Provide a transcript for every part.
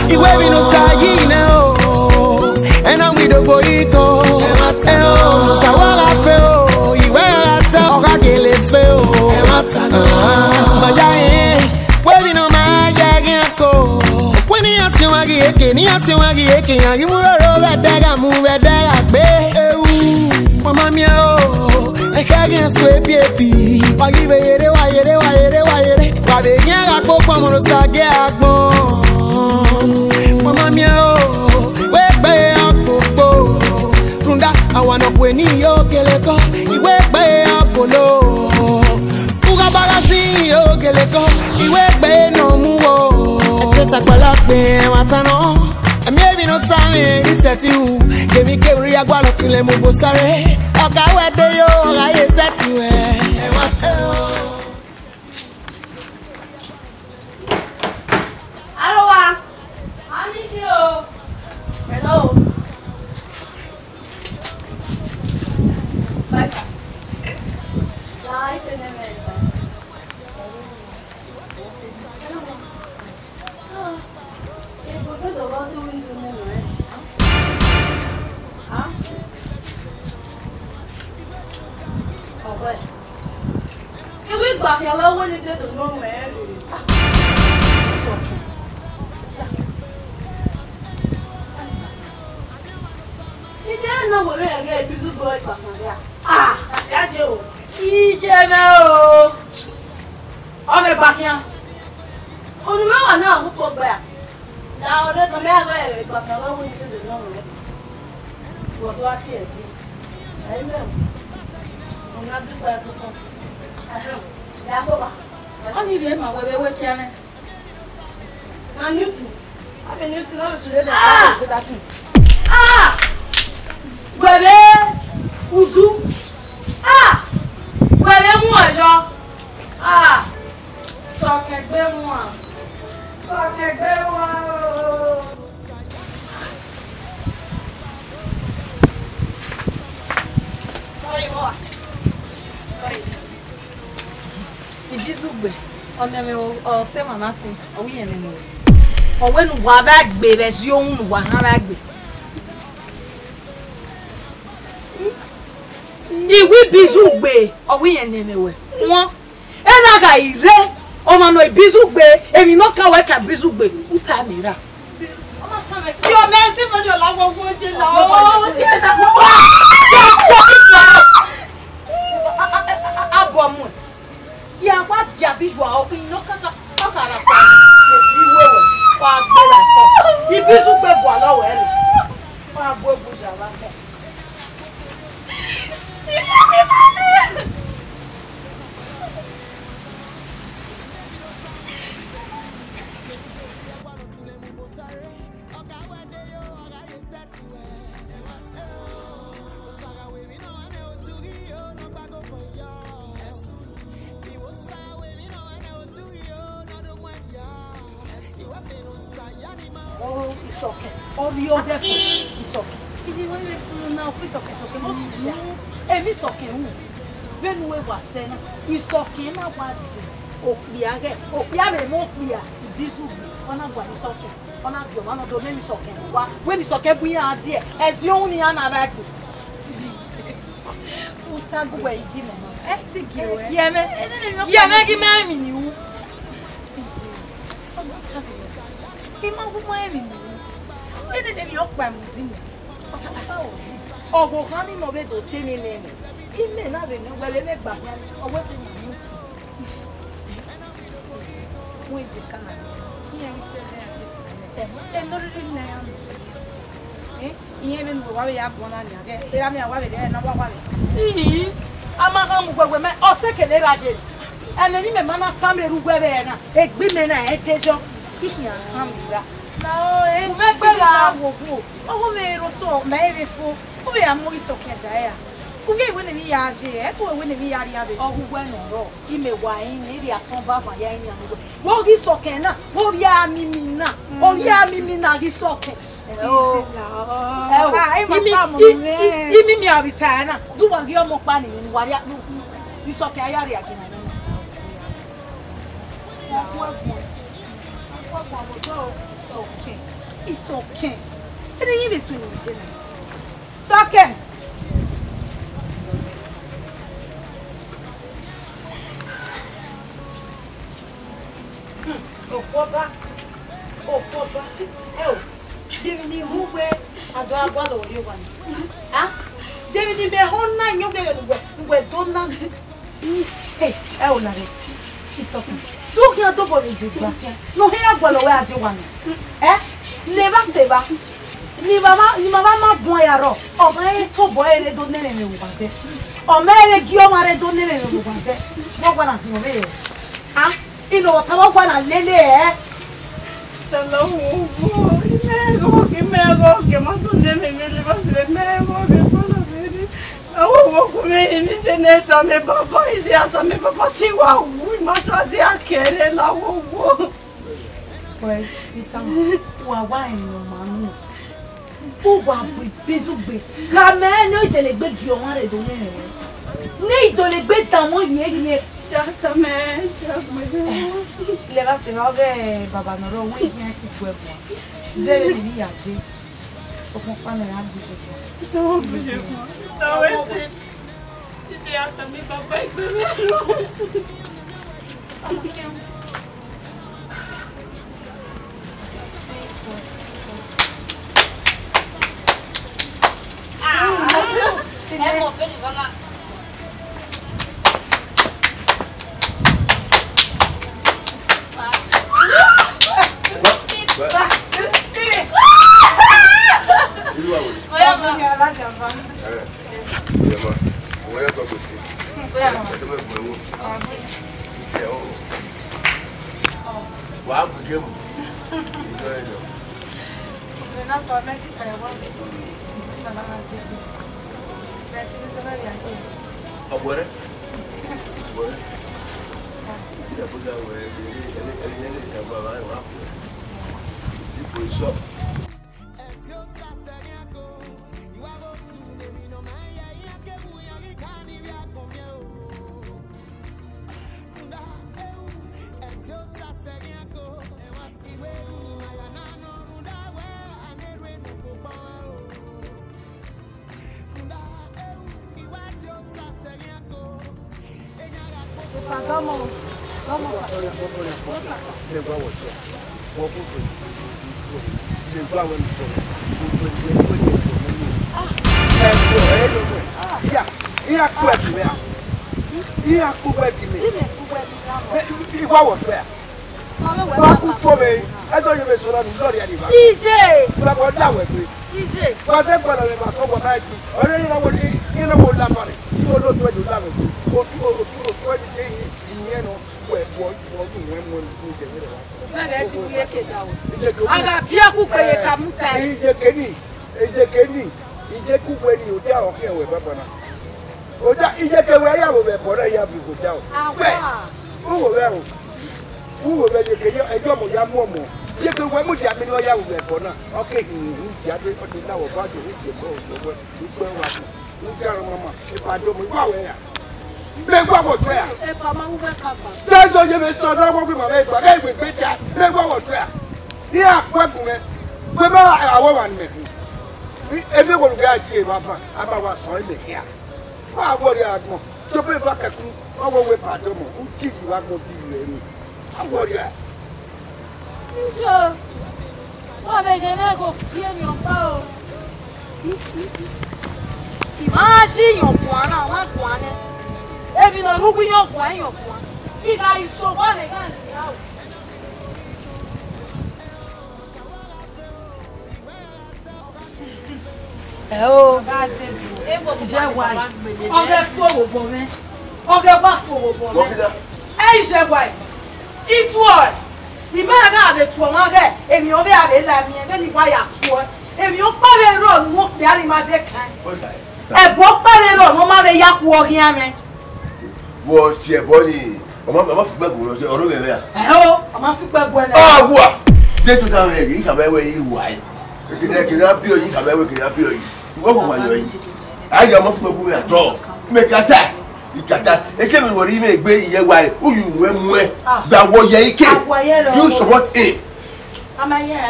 Iwe we no say now. And I'm with the boy go. No sawara feo. Iwe ata okagele feo. Majae. We no majae ko. When he has you agi ni has you agi yangi muro bedega mu bedega be. Mama mia o. Ekage swe piepi. Wagi be yere wa yere. Wa be nyaga popo mo sage agbon. Mama mia o. We be apopo. Runda awana kweni yo geleko. Iwe be apolo. Uga bagasi yo geleko. Iwe be no mu o. Esa kwala pe watano. Maybe no same is set you. Give me carry a guano to le mugo sare. Oka wede yo, I set you. Hello, I need you. Hello. Basta. Dai, te ne metta. Che cosa dovrò tu in me? Ah? Oh, questo. Che vuoi fare? Allora vuoi dire tu non me? No, we're going to get a busy boy. Ah, that's you. On the back here. On the road, now, who put back? Now, there's a man there, but I don't want to do the normal. What do I see? I know. I'm not doing that. That's over. I need him. I will wait here. I need to. I've been used to know that. Ah! Gwebe udu gwebe mu ajo so kegbe mu sorry boy sorry ibizugbe oneme o se manasi o wi ene ni o we nu wa ba gbe be si ohun wa na ba gbe Iwi bizugbe owi yen nemewe won enaga ire o ma no bizugbe emi no kan we ka bizugbe uta mira o ma kan me yo me si mo jo lawo go je la o je na abomu ya wa dia bijua o pin no kan ka ra pa bi wewe wa gbera ko ibizugbe bo alowo ere wa bo buja wa ko Oh, it's okay. Oh, you're there. It's okay. It's okay. When we were saying, it's okay. Now what's okay? Okay, me more clear. This will be on a one is okay. On a one of the name is okay. When it's okay, we are there. As you only an aback. What's a good way? Give me. Yeah, give me you. Oh, honey, no way to tell me. He may not be no way back or what you with the car. Here he said, and not in there. Even the way up one onion, I'm a way. I'm a home women or second erasure. And then even man, somebody who were there, a women, I take you. No, and make oh, may roto, maybe for we are more so can die. Who gave when we are here, who when we are here, or who went on road. He may wine, maybe a son of my young. What is so can not? Oh, yeah, Mimina. Oh, yeah, Mimina, he's okay. Oh, I'm a retire. Do one year more money in what you saw Kayari again. okay. It's okay. I didn't even swing in jail. It's okay. Oh, Papa. Oh, Papa. Oh, David, who wear a dog bottle you want? Ah? David, be home nine, you get don't know. Hey, oh, Larry. It's okay. Don't hear the body. No, here, go away at the one. Eh? Never say that. Ni mama boy aro. O ma to boy re do nene me wante. O ma re gi o ma re do nene me wante. Mo gwana no me. Ah, ino ta mo gwana lele eh. Telo wo. Imego ke ma do nene me le ba se mego ke pala veri. Awo come mi seneta me papa isi ata me papa ti wa u ma so di akere la wo. Well, it's wa wine no manu. Who wa bizugbe la me no itelegbe gi o wan re do nene ni itolegbe tan won ye ya me le va se va be baba no ro we yin ti ku ebu zere ni ya je o mo pa me ya bi ko so buje ko so we se ti ya ta mi papa igbe me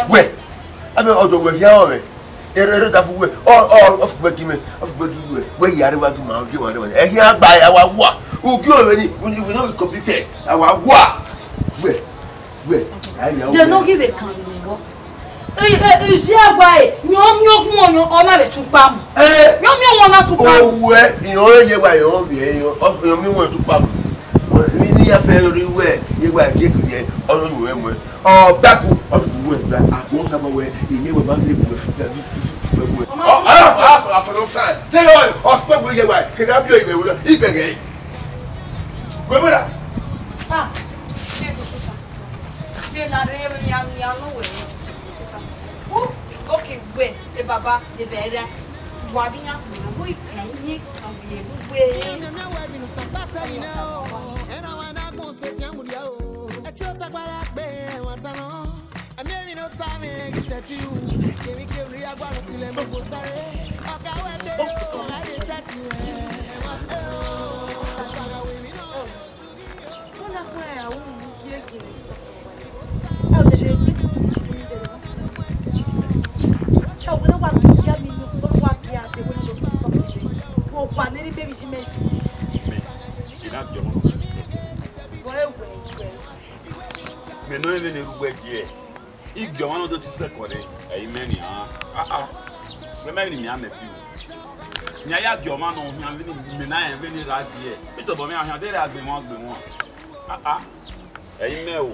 Ouais. Ah mais on doit voir ouais. Et da fu we of gbegi me of gbegi we yare wa gi ma oge wa re e hin agba ya wa wa oge o ni we no be completed our wa we they no give a can ji agba e nyom ona be tun pa mu nyom ona tun pa o we yan ye wa yan bi yan mi won tun pa mu ni ya fe ri we ye wa ke ye onu ni we mo o baku o bu we gba agbo na mo we iye we ma le bu fu I for no sign. Tell you what, spoke with your wife. Can I be a way? Eat again. Where would I? Ah, okay, wait, the Baba, the Vera, Wabina, we can eat and be Mais non, il est roué qui est. Il y a un autre qui se connaît. Et il mène. Mais même il y a un métier. Il y a un diamant, on vient venir venir radier. Il te donne un regard de moi. Et il met où?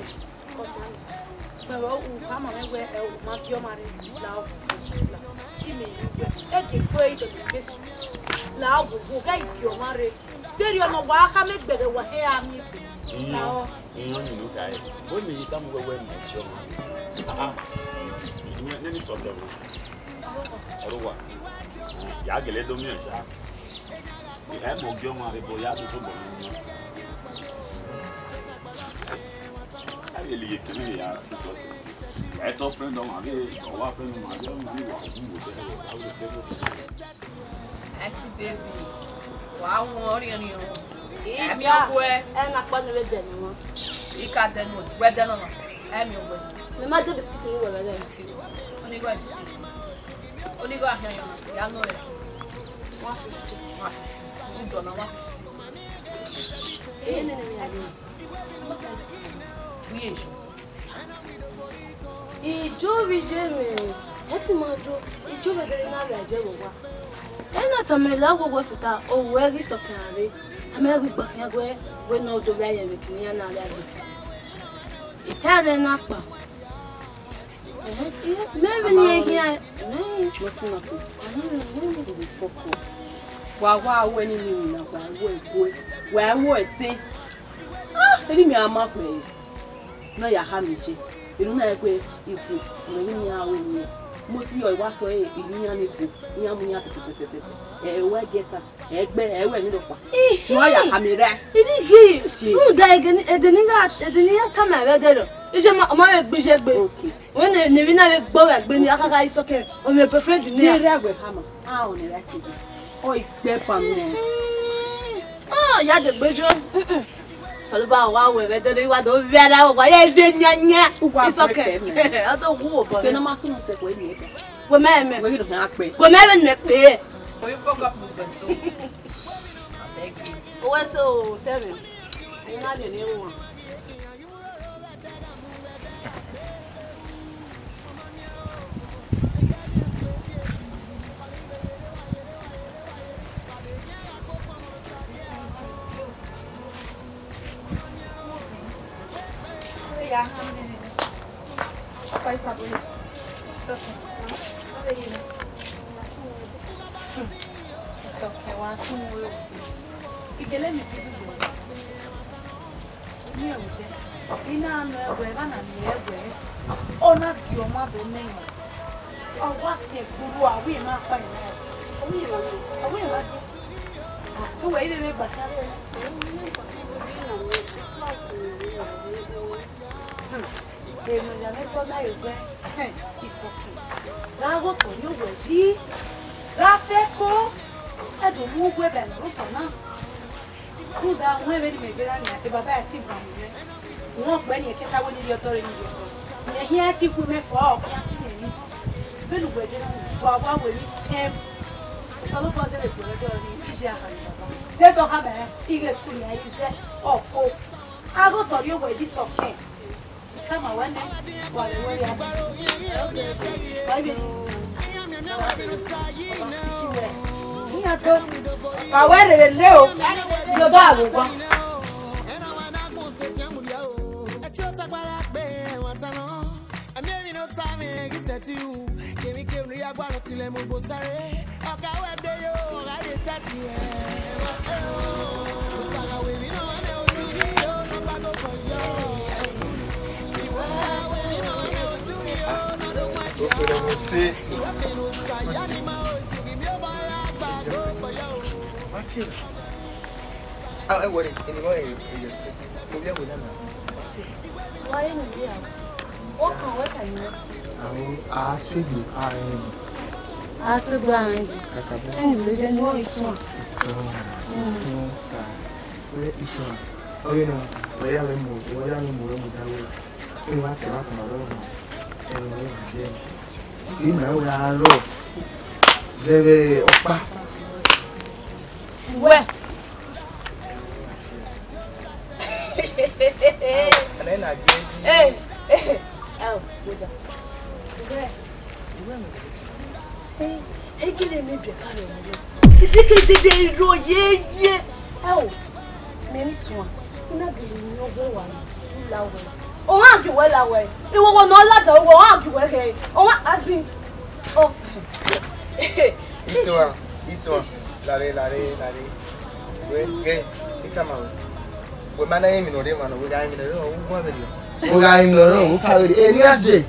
Mostly I was so in Yaniku, Yamuya, get Egbe, when you look. Why am I there? Did he? Who died at the Nina Camera? Is your mother bishop? Okay. When the Nivina Boak, when you are is okay, on your preferred near Hammer. Ah, on the rest. Oh, except on me. Oh, yeah, the bedroom. So about whether they want to vet out why is in Yanya. It's okay. I don't walk, but I'm not so much away. Women, we're going to have me. Women, make me. We forgot to the soul. I beg you. Oh, so tell me. I'm not the new one. Faz favor. Isso aqui é o assunto. E que ele me fez o bom. Meu Deus. E na minha guerra, na minha guerra. Ona que o mado nem. O você guru a we ma pai. O meu, a we ma. Tu vai ver batalha. Èèyàn ìyá mẹ́tọ́ láì rẹ́ ìsọ̀kè láwọ̀tọ̀ yóò wẹ̀ yí láfẹ́ kó ẹ̀dùn mú gbẹ̀bẹ̀ lóòótọ́ náà kó da àwọn ẹ̀rẹ́ ní nàìjíríà ní àti bàbá àti ìgbà mi rẹ̀ wọ́n pẹ́ ní ẹ̀kẹ́ta wọ́n nílé ọtọ́ rẹ̀ nílé ọtọ́ Here to put me for Bill Wedge, Baba will him. So look what's in it. They don't have a English school. I said, oh, folk. I will tell you where this okay. Come on, one day. While they were I went and know your dog was one. I worry anymore. You say, we are with them. Why in the what can you? I should be. I took blind. And the more it's one. So, where is one? Oh, you know, where are we moving? Where are we moving? We want to rock my room. You know, we are low. Zeve Opa. Where? And then I get Hey, oh, where? Hey, get in me, if you can do it, yeah. Oh, maybe it's one. You're not getting no one. Oh, I'll be well away. It will not let her walk you away. Oh, I think. Oh, it's one. Lare. Wait, it's a man. We man aim in the room, we got him in the room. We got him in the room, we carry any day.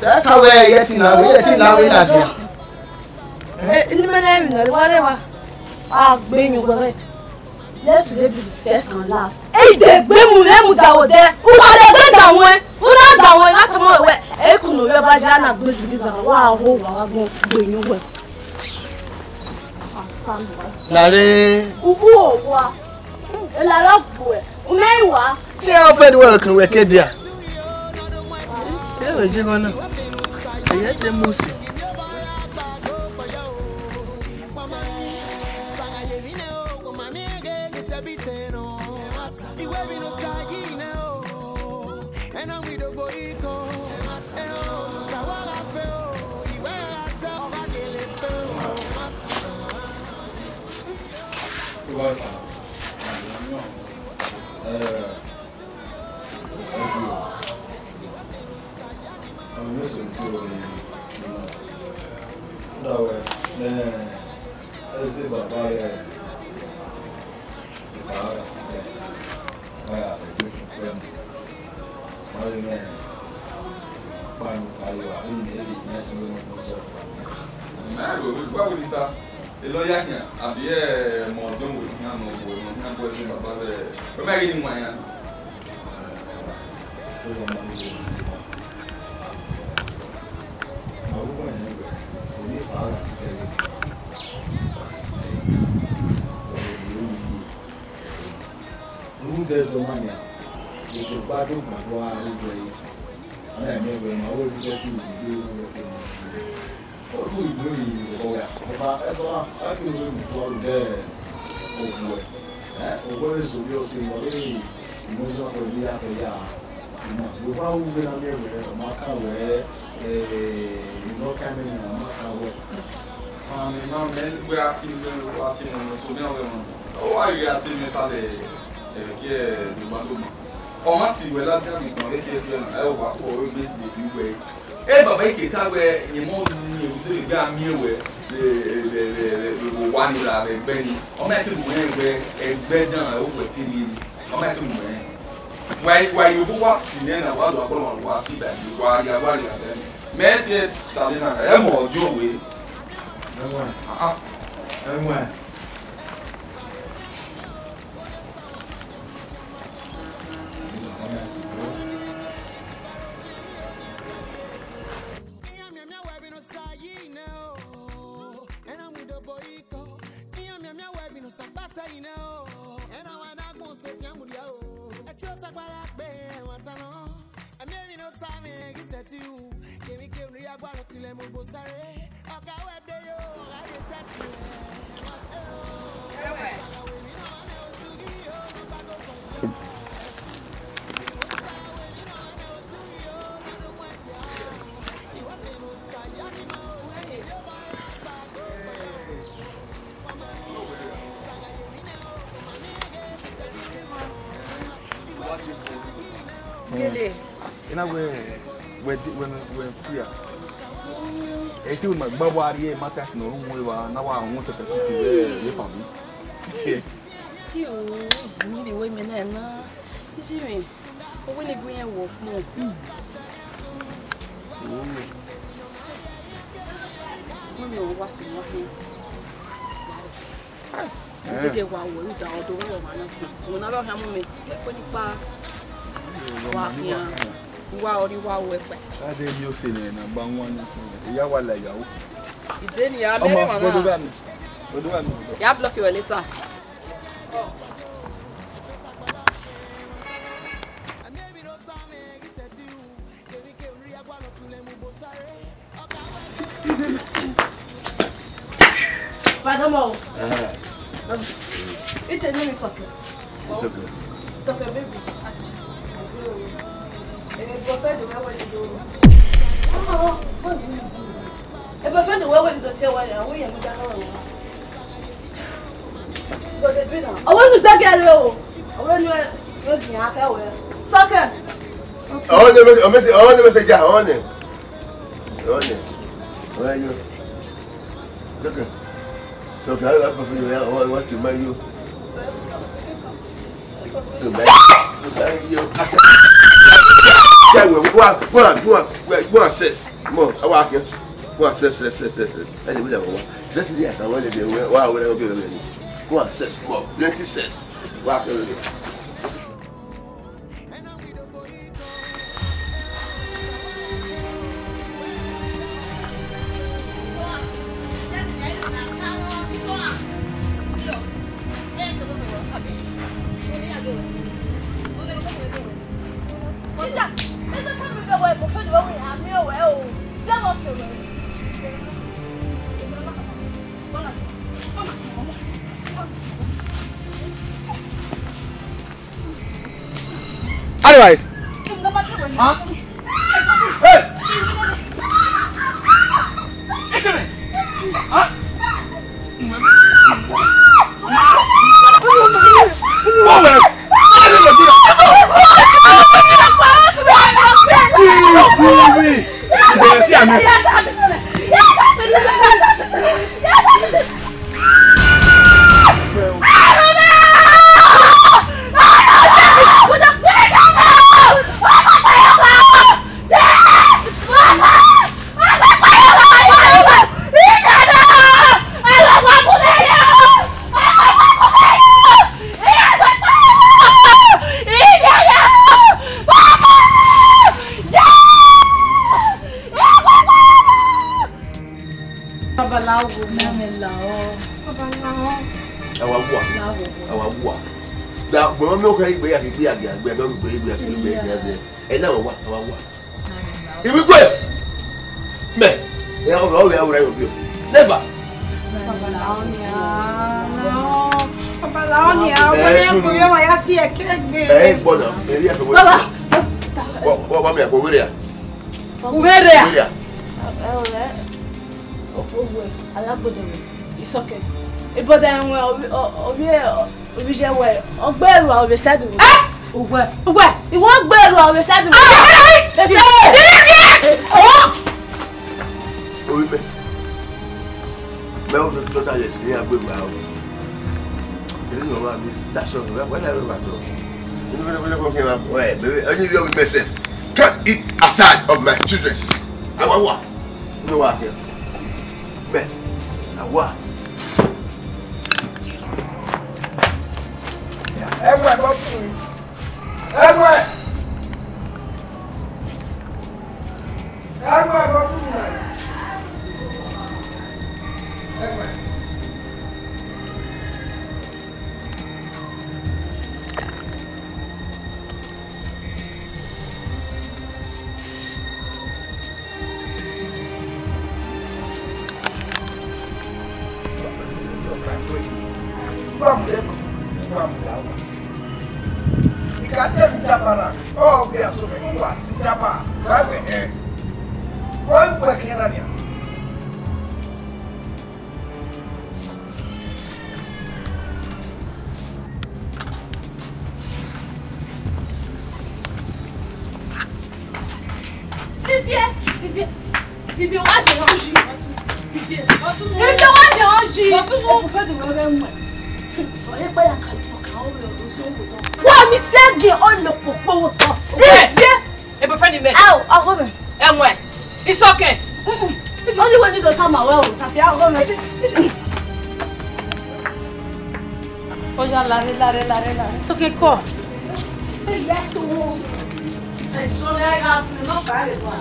That's how we're getting now. We're getting now. We're not here. In the man, whatever. I'll bring you away. Let today be the first and last. Hey, the Bemu out there. Who are they down when? Who are down when? I come away. I couldn't know about Jana Business. Wow, I'm going to bring you away. Lare. What? La boy. Umewa. See how fed work and work it there. Yeah, we're going to. I get the most. I'm listening to no, as if about the say, I beautiful them. My man, one tell you, I really messing with myself. Why would it have a lawyer here? I'll be a more done with him or can't go to about the. But I get in my hand. There's a money. You can buy them my wild. I remember my old setting. What do we do? I can do for there. What is the real thing? You know, so for me, after ya, without moving on there, Marka, where you know, coming in Marka. Now, men, we are seeing watching so now. Oh, I got him here, the Banduma. Oh, I see where that time is going to get over the way. Ever make it out where you more the damn year where the one that a Benny, or make it where a bed down over TV, or make it why you was in and about the problem was see that you are your warrior then. Met it, Talina, Emo, Joey. And I want to go to Tiamudio. I tell Sakala, I want to know. no same giseti u. Kemi ke unri agwa no tile mo bosare. Oka wede yo, I set you. Really? In a way, when fear. I still my Bawari matters no room. Now I want to pursue for me. You need women and you see me. But when you go and walk more. When you was walking. I think you were worried about the woman. When I have me, when you pass. Wow, you wow, I did you see in a bang one. Yawala yaw. You didn't have any one. You have blocked you a little. Madame, it's a new soccer. Soccer, baby. Eu vou fazer o meu olho do. Eu vou fazer o meu olho do teu olho. Eu ia mudar o olho. Você vira? Eu vou no saque ali. Eu vou no dinheiro que eu é. Saque. Onde você já onde? Onde? Onde? Saque. Saque. Eu vou fazer o outro meio. Tu bem? Yeah, go access. More, I walk here. Go access. Anyway, let's see. I want to do. Wow, we're going to be. Go access more. Plenty access. Walk here. Anyway. Huh? Hey! Huh? Never. It's okay. But then we just wait. I'll bear what we said. Where? You won't bear what we said. Can't eat aside of my children. I want what? You know what? Man, I want. Everywhere, go through. Everywhere. Everywhere, go through. Everywhere. Ikate vitapana. Oh, bia so me wa si tapa. Ba we eh. Koi kwa kena nia. Vivier, on va géranger. Vivier, on va géranger. On fait de mauvais mots. On n'est pas la caleçon quand on le ouais, mais c'est bien, on le peut pas autant. Vivier. Et pour faire du mec. Ah, ah, remets. Et moi. It's okay. On dit qu'on dit de ta maman, ça fait un remets. Oh, ya, l'arrêt. C'est que quoi? Yes, oh. Je ne pas avec toi.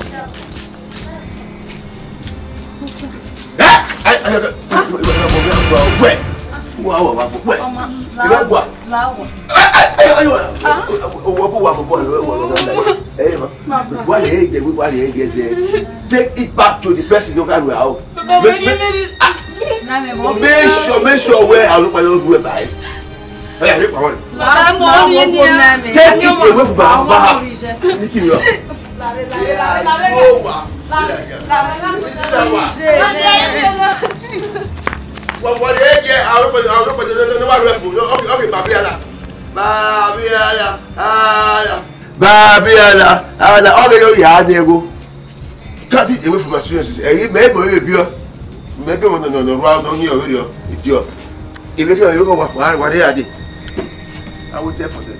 Take it back to the person you can wear. Make sure where I look do it by. Take it away from what cut it away from my students. Maybe no round on your video. If you go what they are, I will tell for them.